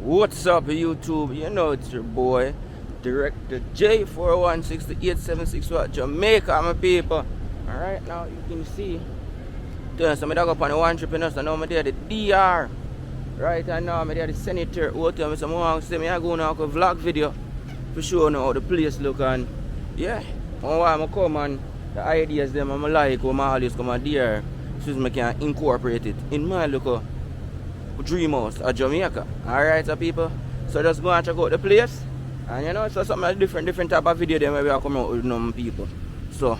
What's up, YouTube? You know it's your boy, Director J416876 Jamaica, my people. Alright, now you can see. So I'm going up on the one trip and now I'm there at the DR. Right, and now I'm there at the Senator Hotel. I'm going to go now to vlog video for sure now how the place look. And yeah, I'm come and the ideas them I'm like, how I always come there. So I can incorporate it in my local dream house at Jamaica. Alright, so people, so just go and check out the place. And you know, it's something different type of video then where we are coming out with some people. So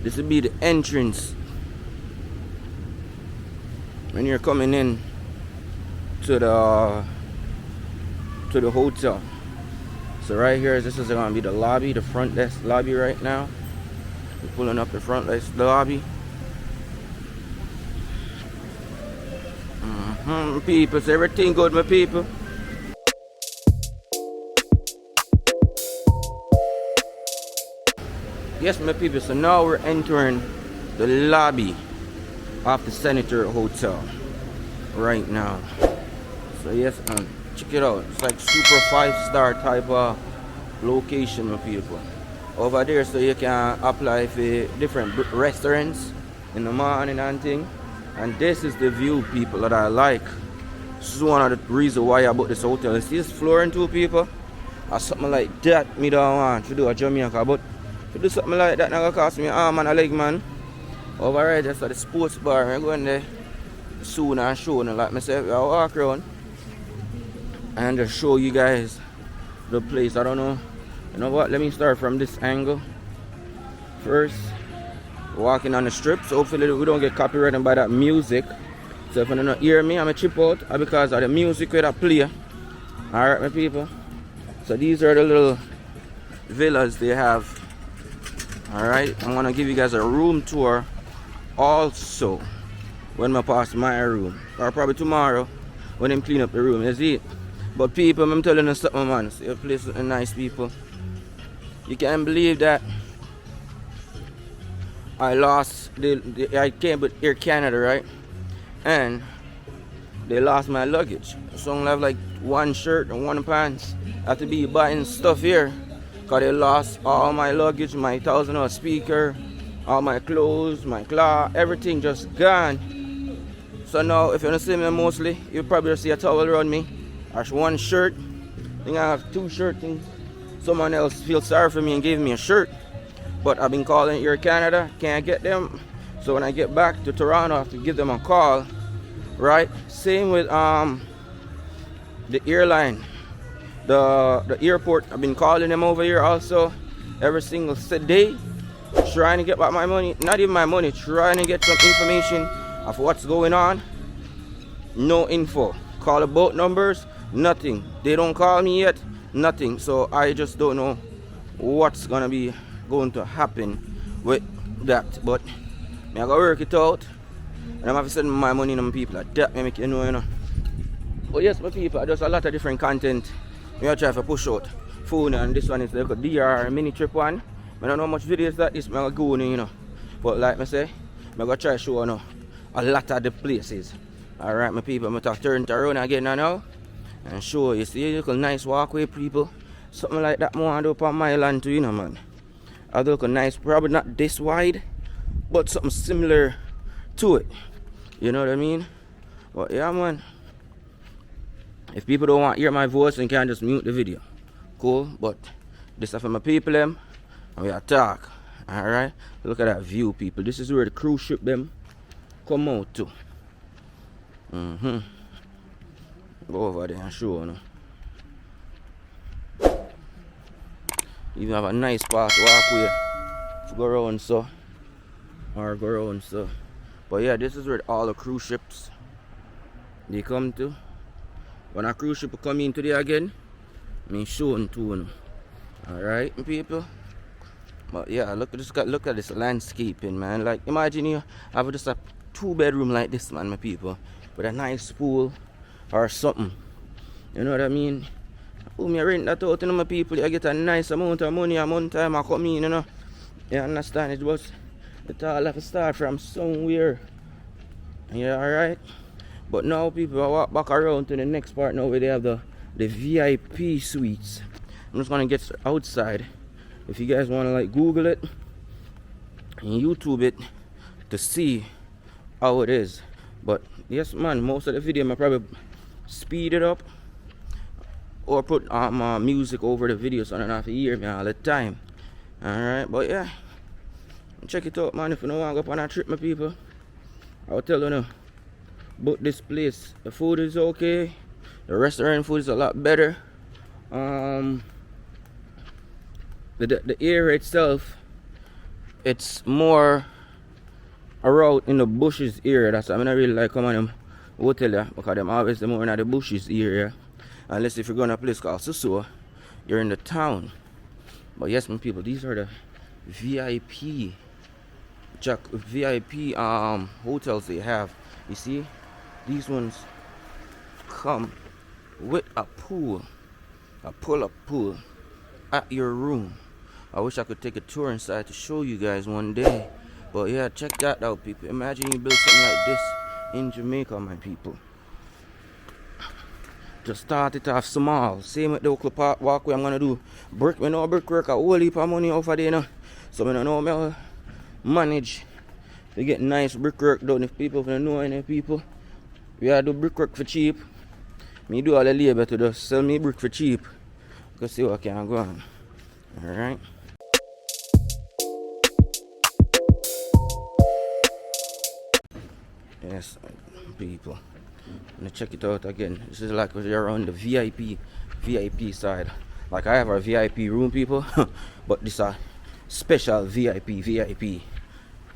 This will be the entrance when you're coming in to the hotel. So right here, this is gonna be the lobby, the front desk lobby right now. We're pulling up the front desk lobby. People, so everything good, my people. Yes, my people, so now we're entering the lobby of the Senator Hotel right now. So yes, check it out. It's like super 5-star type of location, my people. Over there, so you can apply for different restaurants in the morning and thing. And this is the view, people, that I like. This is one of the reasons why I bought this hotel. You see this flooring too, people? Or something like that, me don't want to do a Jamaica, but to do something like that, not gonna cost me an arm and a leg, man. Over right, that's the sports bar. I'm going there soon and showing like myself. I'll walk around and just show you guys the place. I don't know. You know what? Let me start from this angle first. Walking on the strip, so hopefully we don't get copyrighted by that music. So if you don't hear me, I'm a chip out because of the music that I play. Alright, my people. So these are the little villas they have. Alright, I'm gonna give you guys a room tour also when I pass my room, or probably tomorrow when I'm clean up the room. You see it? But people, I'm telling you something, man. See, your place is nice, people. You can't believe that I lost I came with Air Canada, right? And they lost my luggage. So I have like one shirt and one pants. I have to be buying stuff here because they lost all my luggage, my $1,000 speaker, all my clothes, my cloth, everything just gone. So now if you don't see me mostly, you'll probably see a towel around me. There's one shirt. I think I have 2 shirts. Someone else feels sorry for me and gave me a shirt. But I've been calling Air Canada, can't get them. So when I get back to Toronto, I have to give them a call, right? Same with the airline, the airport. I've been calling them over here also every single day, trying to get back my money. Not even my money, trying to get some information of what's going on. No info. Call the boat numbers, nothing. They don't call me yet, nothing. So I just don't know what's gonna be going to happen with that, but I gotta work it out, and I'm have to send my money to my people like that. Me make you know. But yes, my people, there's a lot of different content we are trying to push out. Phone, and this one is like a DR mini trip one. I don't know how much videos that is. I'm gonna go in, But like I say, I'm gonna try to show a lot of the places. Alright, my people, I'm gonna turn around again now and show you. See, look a nice walkway, people. Something like that, more up on my land too, man. I look a nice, probably not this wide, but something similar to it. You know what I mean? But yeah, man. If people don't want to hear my voice, then can just mute the video. Cool, but this is for my people, them, and we are talk. Alright? Look at that view, people. This is where the cruise ship them come out to. Go over there and show you. Even have a nice path walkway to go around so. Or go around so. But yeah, this is where all the cruise ships they come to. When a cruise ship come in today again, I show them to. Alright, people. But yeah, look at this landscaping, man. Like imagine you have just a 2-bedroom like this, man, my people, with a nice pool or something. You know what I mean? Me rent that out, my people. I get a nice amount of money a month time I come in, You understand? It was it all have to start from somewhere. Yeah, alright. But now people I walk back around to the next part now where they have the VIP suites. I'm just gonna get outside. If you guys wanna like Google it and YouTube it to see how it is. But yes, man, most of the video I probably speed it up or put music over the video so I don't have to hear me all the time. Alright, but yeah, check it out, man. If you don't want to go on a trip, my people, I'll tell you about this place. The food is okay, the restaurant food is a lot better. The area itself it's more around in the bushes area. That's why I don't really like coming them hotel yeah, because them always the more in the bushes area. Unless if you're going to a place called Susu, you're in the town. But yes, my people, these are the VIP hotels they have. You see, these ones come with a pool, a pull-up pool at your room. I wish I could take a tour inside to show you guys one day. But yeah, check that out, people. Imagine you build something like this in Jamaica, my people. Just start it off small. Same with the local park walkway I'm gonna do. Brick, we know brickwork a whole heap of money over there now. So I don't know how manage to get nice brickwork done. If people don't know any people, we gotta do brickwork for cheap. Me do all the labor to just sell me brick for cheap. Cause see what can go on. Alright. Yes, people. I'm gonna check it out again. This is like you're on the VIP side. Like I have a VIP room, people, but this is a special VIP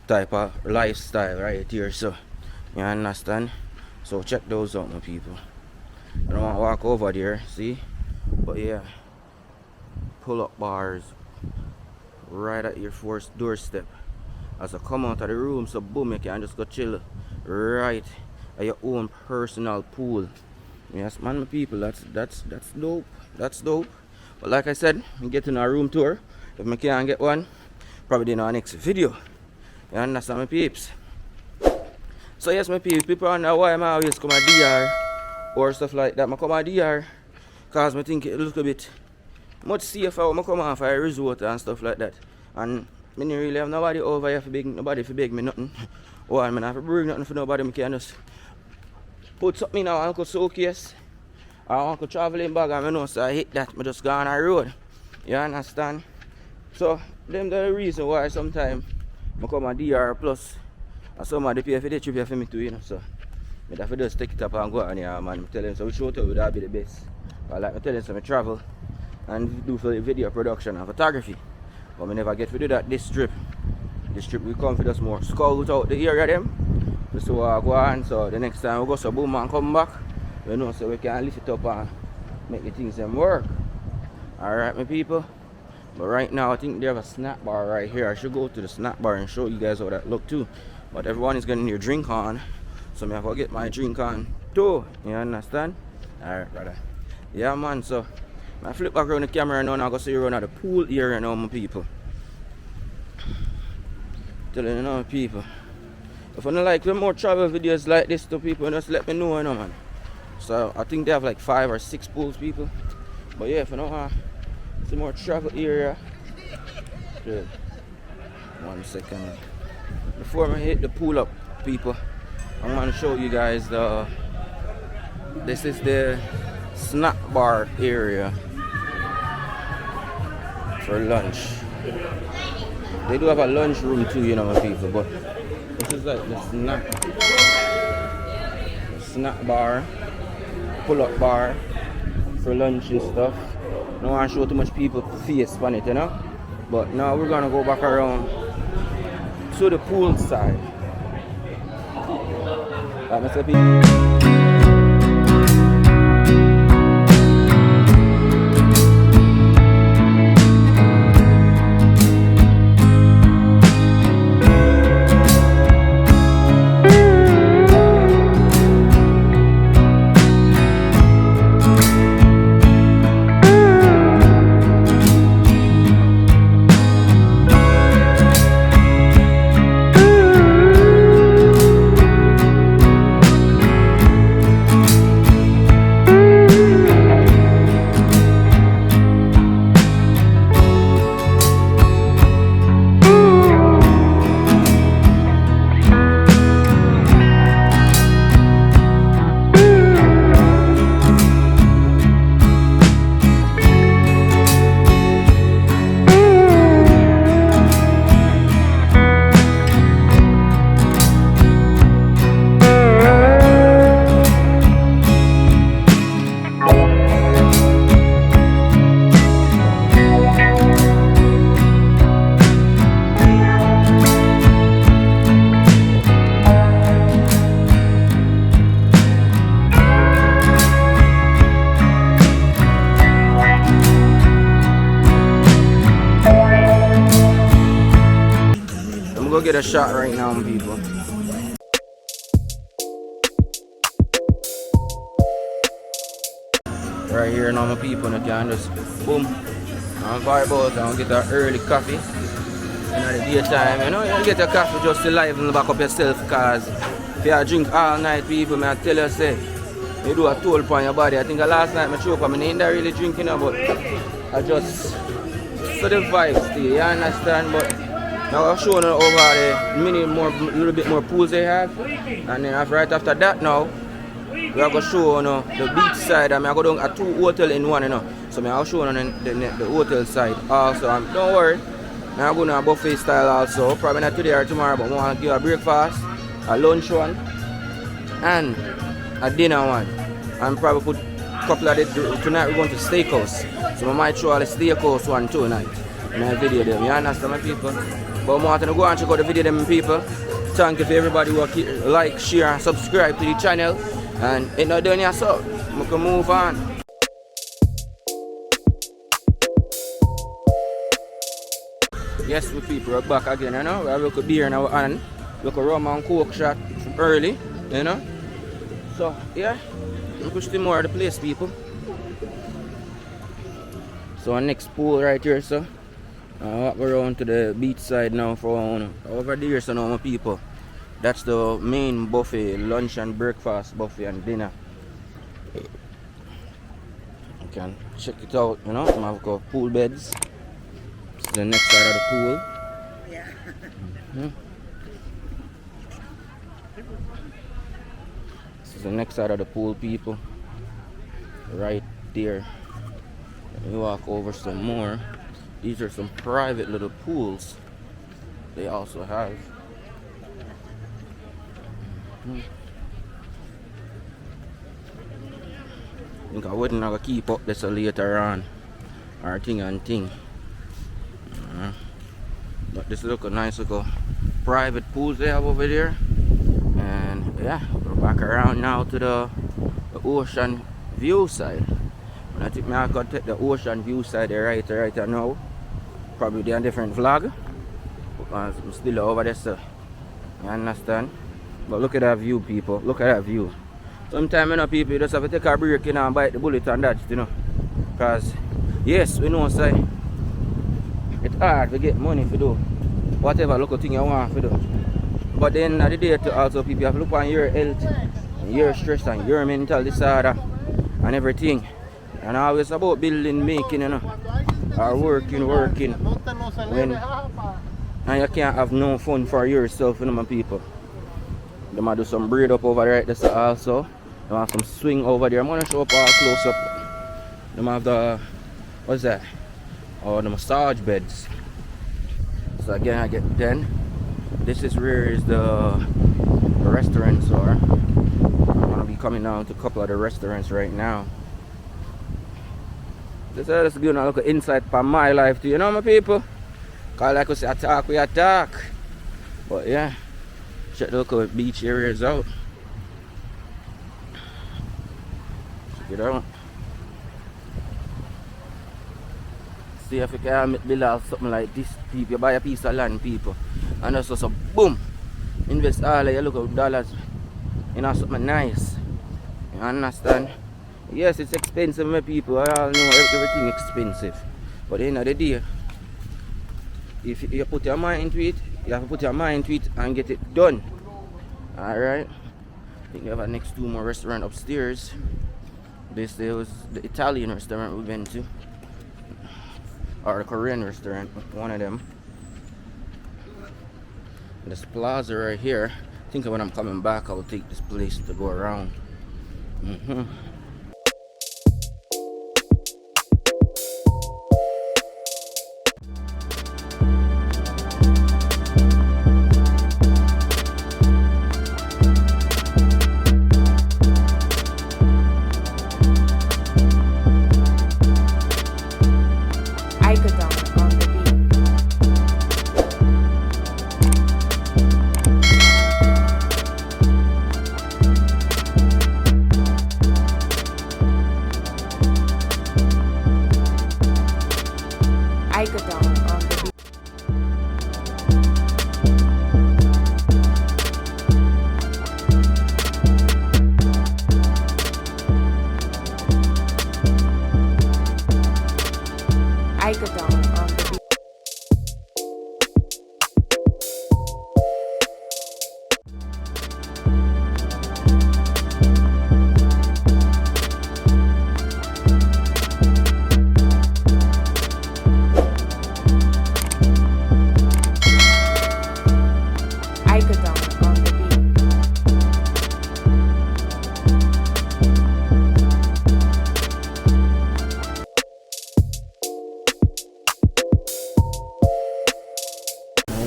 type of lifestyle right here. So you understand? So check those out, my people. I don't want to walk over there, see? But yeah, pull-up bars right at your first doorstep. As I come out of the room, so boom, you can just go chill right at your own personal pool. Yes, man, my people, that's dope. That's dope. But like I said, I'm getting a room tour. If I can't get one, probably in our next video. You understand, my peeps? So yes, my people wonder why I always come at DR or stuff like that. I come at DR because I think it looks a bit much safer when I come off a resort and stuff like that. And I don't really have nobody over here for beg, nobody for beg me nothing. Or I don't have to bring nothing for nobody. I can just put something in our uncle showcase or uncle traveling bag and I know so I hit that. I just go on a road. You understand? So them the reason why sometimes I come at DR plus and somebody pay for the trip for me too, you know. So I have to just take it up and go on here, man. I'm telling you, so which hotel would that be the best? But like I tell you, so I travel and do for video production and photography. But I never get to do that this trip. This trip we come for just more scout out the area them. So I go on, so the next time we go so boom and come back, you know, so we can lift it up and make the things them work. Alright, my people. But right now I think they have a snack bar right here. I should go to the snack bar and show you guys how that look too. But everyone is getting their drink on, so I have to get my drink on too. You understand? Alright, brother. Yeah, man, so I flip back around the camera now and I go see you around at the pool area now, my people. Telling you now, people. If you don't like some more travel videos like this to people, just let me know, you know, man. So I think they have like 5 or 6 pools, people. But yeah, if you know some more travel area. Yeah. 1 second. Before I hit the pool up, people, I'm gonna show you guys the. This is the snack bar area for lunch. They do have a lunch room too, you know, my people, but this is like the snack bar, pull-up bar for lunch and stuff. I don't want to show too much people face on it, you know. But now we're gonna go back around to the pool side. go get a shot right now, people. Right here now, my people, you can just boom and vibe out and get an early coffee. In the daytime, you know, you get a coffee just to liven back up yourself, because if you drink all night, people, I tell you, say, you do a toll upon your body. I think last night I choke, I ain't really drinking, but I just so the vibes still, you understand? But now I'm showing over the little bit more pools they have, and then right after that now, we are going to show the beach side. I mean, I go down at 2 hotels in one, so I'll show you the hotel side also. Don't worry, I'm going to a buffet style also. Probably not today or tomorrow, but I want to give a breakfast, a lunch one, and a dinner one. And probably put a couple of it. Tonight we're going to steakhouse, so I might show all the steakhouse one tonight in my video them. You understand, my people? But I want to go and check out the video them, people. Thank you for everybody who like, share, and subscribe to the channel. And it's not done yet, so we can move on. Yes, we people are back again, you know. We have a little beer in our hand, look a rum and coke shot from early, you know. So yeah, we push the more of the place, people. So our next pool right here, so walk around to the beach side now for over there, so now my people. That's the main buffet, lunch and breakfast buffet and dinner. You can check it out, you know. I've got pool beds. This is the next side of the pool. Yeah. This is the next side of the pool, people. Right there. You walk over some more. These are some private little pools they also have. I think I wouldn't have to keep up this later on, or thing and thing. But this look a nice little private pools they have over there. And yeah, we're back around now to the ocean view side. And I think I could take the ocean view side right now. Probably do a different vlog, because I'm still over there, so you understand. But look at that view, people. Look at that view. Sometimes, you know, people, you just have to take a break, you know, and bite the bullet and that, you know. Because, yes, we know, say, it's hard to get money to do whatever local thing you want to do. But then at the day, to also, people have to look on your health, and your stress, and your mental disorder, and everything. And always about building, making, you know, or working. When, and you can't have no fun for yourself, you know, my people. They might do some braid up over there this also. They have some swing over there. I'm gonna show up all close up. They have the, what's that? Oh, the massage beds. So again, I get 10. This is where is the restaurants are. I'm gonna be coming down to a couple of the restaurants right now. This is just giving a look insight for my life too, you know, my people. Cause like I say, we attack. But yeah. Check the local beach areas out. Check it out. See if you can build out something like this, people. You buy a piece of land, people, and that's just a boom. Invest all of your local dollars in something nice. You understand? Yes, it's expensive, my people. I all know everything expensive. But at the end of the day, if you put your mind into it, you have to put your mind to it and get it done. Alright. I think we have our next 2 more restaurants upstairs. This was the Italian restaurant we've been to. Or the Korean restaurant, one of them. This plaza right here. I think when I'm coming back, I'll take this place to go around.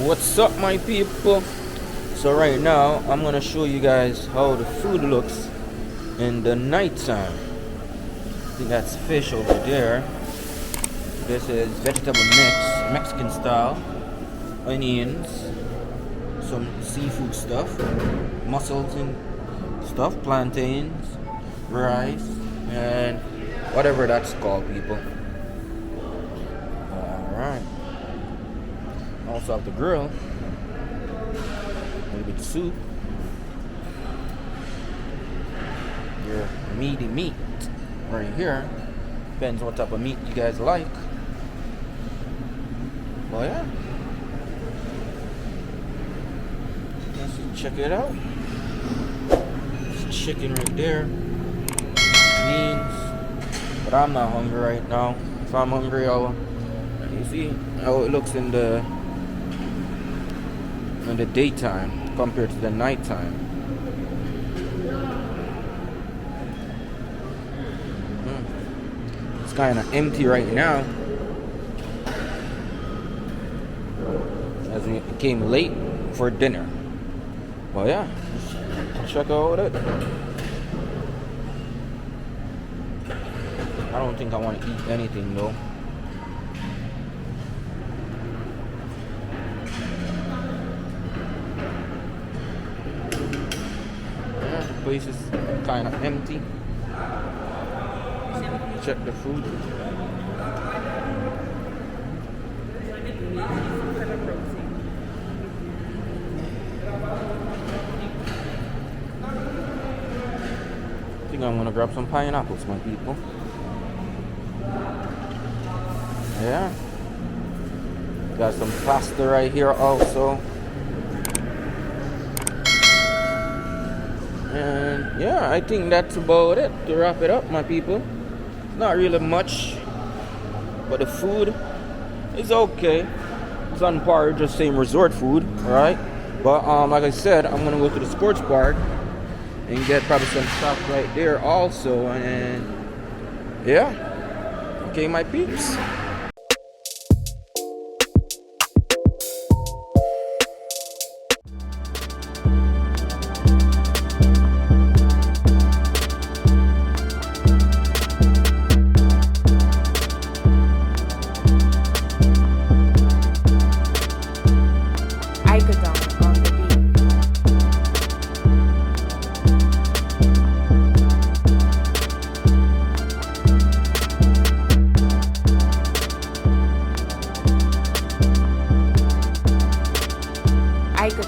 What's up, my people? So right now I'm gonna show you guys how the food looks in the night time. I think that's fish over there. This is vegetable mix, Mexican style, onions, some seafood stuff, mussels and stuff, plantains, rice, and whatever that's called, people. Alright. Also have the grill. A little bit of soup. Your meaty meat right here. Depends what type of meat you guys like. Well, yeah. Let's check it out. There's chicken right there. Beans. But I'm not hungry right now. If I'm hungry, I'll. You see how it looks in the daytime compared to the nighttime. It's kind of empty right now, as we came late for dinner. Well, yeah, let's check out it. I don't think I want to eat anything though. The place is kind of empty. Check the food. I think I'm gonna grab some pineapples, my people. Yeah. Got some pasta right here also. And yeah, I think that's about it to wrap it up, my people. Not really much, but the food is okay. It's on par with just same resort food, right? But like I said, I'm gonna go to the sports park and get probably some stuff right there also. And yeah, okay, my peeps. I could